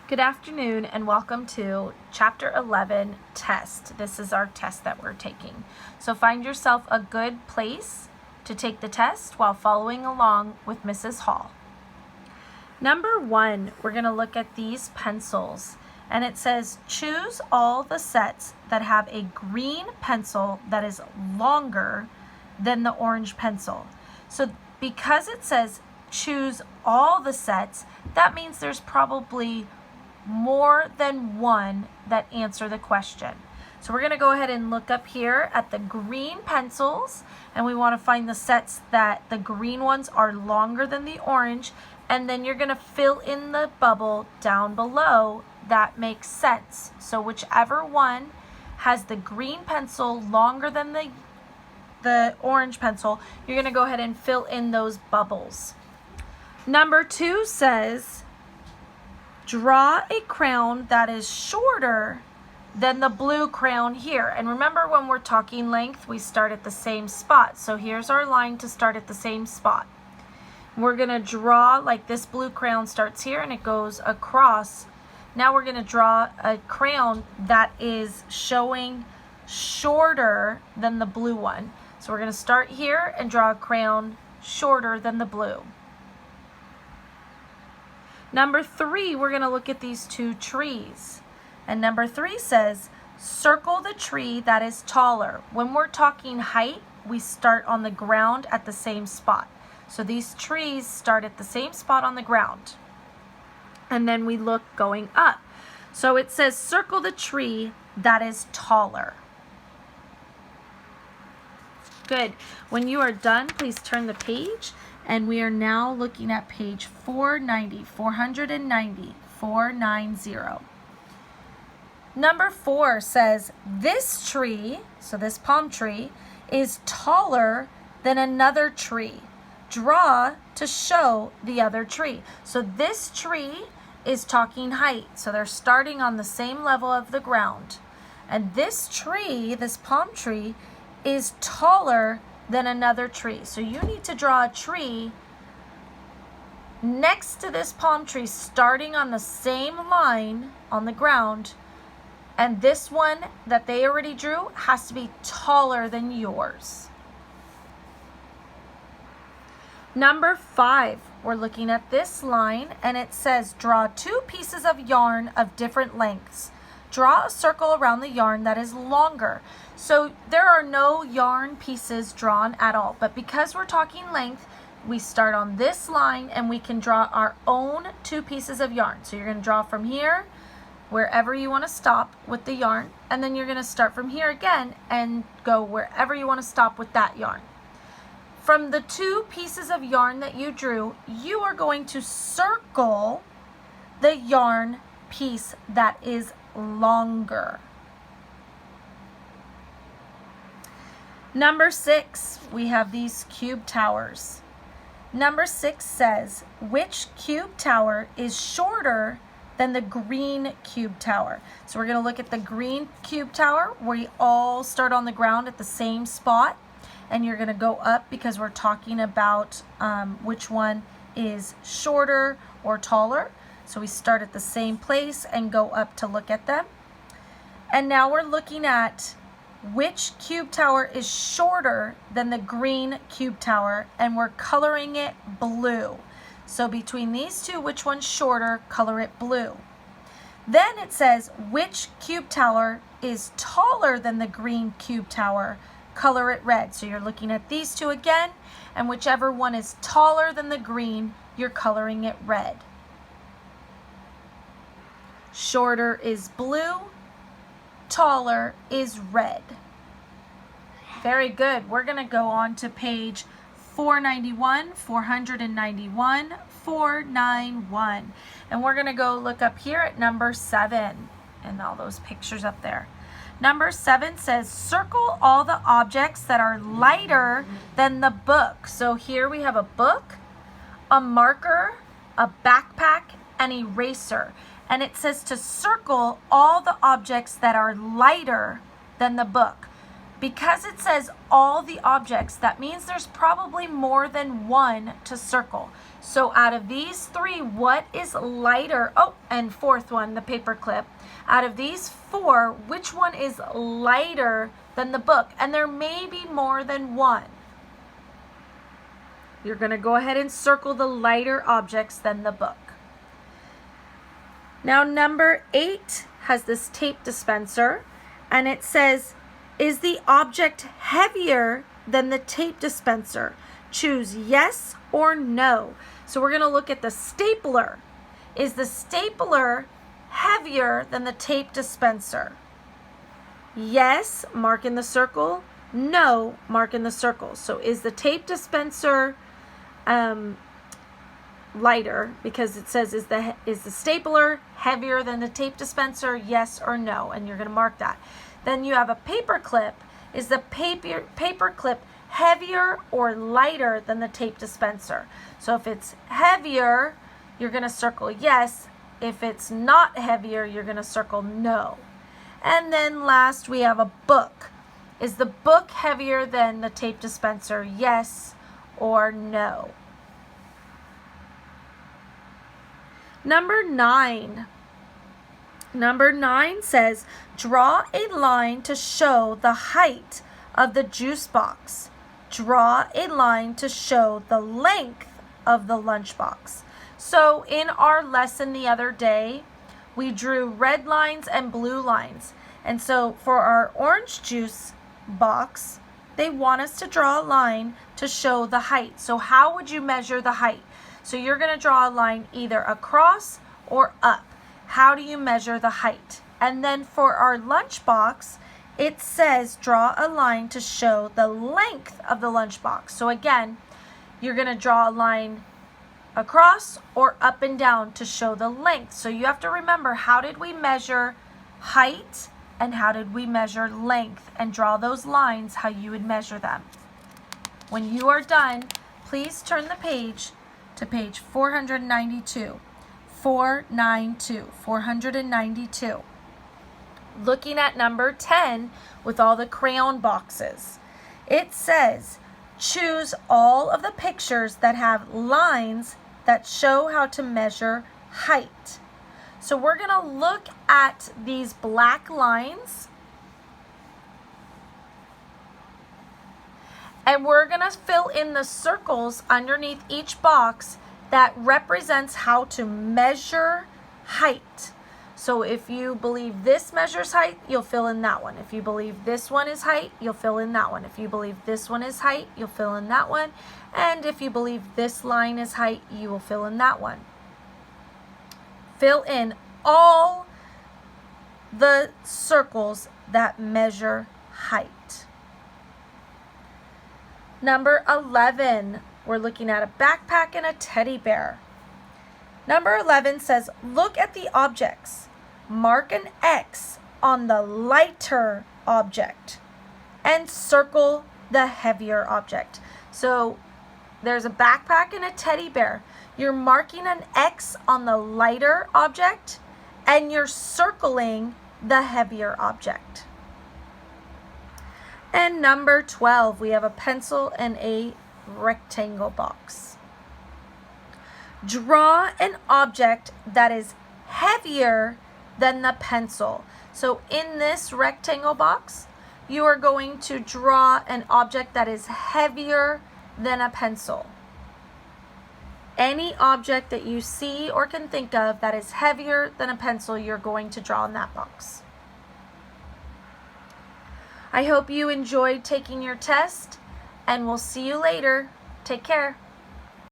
Good afternoon and welcome to Chapter 11 test. This is our test that we're taking. So find yourself a good place to take the test while following along with Mrs. Hall. Number 1, we're going to look at these pencils. And it says, choose all the sets that have a green pencil that is longer than the orange pencil. So because it says choose all the sets, that means there's probably more than one that answer the question. So we're going to go ahead and look up here at the green pencils, and we want to find the sets that the green ones are longer than the orange, and then you're going to fill in the bubble down below that makes sense. So whichever one has the green pencil longer than the orange pencil, you're going to go ahead and fill in those bubbles. Number 2 says, draw a crown that is shorter than the blue crown here. And remember, when we're talking length, we start at the same spot. So here's our line to start at the same spot. We're going to draw, like this blue crown starts here and it goes across. Now we're going to draw a crown that is showing shorter than the blue one. So we're going to start here and draw a crown shorter than the blue. Number 3, we're going to look at these two trees. And number 3 says, circle the tree that is taller. When we're talking height, we start on the ground at the same spot. So these trees start at the same spot on the ground. And then we look going up. So it says, circle the tree that is taller. Good. When you are done, please turn the page. And we are now looking at page 490, 490. Number 4 says, this tree, so this palm tree, is taller than another tree. Draw to show the other tree. So this tree is talking height. So they're starting on the same level of the ground. And this tree, this palm tree, is taller than another tree. So you need to draw a tree next to this palm tree, starting on the same line on the ground, and this one that they already drew has to be taller than yours. Number 5, we're looking at this line, and it says draw 2 pieces of yarn of different lengths. Draw a circle around the yarn that is longer. So there are no yarn pieces drawn at all, but because we're talking length, we start on this line and we can draw our own 2 pieces of yarn. So you're going to draw from here, wherever you want to stop with the yarn, and then you're going to start from here again and go wherever you want to stop with that yarn. From the 2 pieces of yarn that you drew, you are going to circle the yarn piece that is longer. Number 6, we have these cube towers. Number 6 says, which cube tower is shorter than the green cube tower? So we're going to look at the green cube tower. We all start on the ground at the same spot, and you're going to go up because we're talking about which one is shorter or taller. So we start at the same place and go up to look at them. And now we're looking at which cube tower is shorter than the green cube tower, and we're coloring it blue. So between these two, which one's shorter, color it blue. Then it says which cube tower is taller than the green cube tower, color it red. So you're looking at these two again, and whichever one is taller than the green, you're coloring it red. Shorter is blue, taller is red. Very good. We're going to go on to page 491, 491. And we're going to go look up here at number 7 and all those pictures up there. Number 7 says, circle all the objects that are lighter than the book. So here we have a book, a marker, a backpack, an eraser. And it says to circle all the objects that are lighter than the book. Because it says all the objects, that means there's probably more than one to circle. So out of these three, what is lighter? Oh, and fourth one, the paper clip. Out of these four, which one is lighter than the book? And there may be more than one. You're going to go ahead and circle the lighter objects than the book. Now number 8 has this tape dispenser, and it says, is the object heavier than the tape dispenser? Choose yes or no. So we're going to look at the stapler. Is the stapler heavier than the tape dispenser? Yes, mark in the circle. No, mark in the circle. So is the tape dispenser lighter, because it says is the stapler heavier than the tape dispenser? Yes or no, and you're going to mark that. Then you have a paper clip. Is the paper clip heavier or lighter than the tape dispenser? So if it's heavier, you're going to circle yes. If it's not heavier, you're going to circle no. And then last, we have a book. Is the book heavier than the tape dispenser? Yes or no. Number 9. Number 9 says, draw a line to show the height of the juice box. Draw a line to show the length of the lunchbox. So in our lesson the other day, we drew red lines and blue lines. And so for our orange juice box, they want us to draw a line to show the height. So how would you measure the height? So you're going to draw a line either across or up. How do you measure the height? And then for our lunchbox, it says draw a line to show the length of the lunchbox. So again, you're going to draw a line across or up and down to show the length. So you have to remember, how did we measure height and how did we measure length, and draw those lines how you would measure them. When you are done, please turn the page to page 492. 492. Looking at number 10 with all the crayon boxes. It says, choose all of the pictures that have lines that show how to measure height. So we're going to look at these black lines, and we're going to fill in the circles underneath each box that represents how to measure height. So if you believe this measures height, you'll fill in that one. If you believe this one is height, you'll fill in that one. If you believe this one is height, you'll fill in that one. And if you believe this line is height, you will fill in that one. Fill in all the circles that measure height. Number 11, we're looking at a backpack and a teddy bear. Number 11 says, look at the objects. Mark an X on the lighter object and circle the heavier object. So there's a backpack and a teddy bear. You're marking an X on the lighter object and you're circling the heavier object. And number 12, we have a pencil and a rectangle box. Draw an object that is heavier than the pencil. So in this rectangle box, you are going to draw an object that is heavier than a pencil. Any object that you see or can think of that is heavier than a pencil, you're going to draw in that box. I hope you enjoyed taking your test, and we'll see you later. Take care.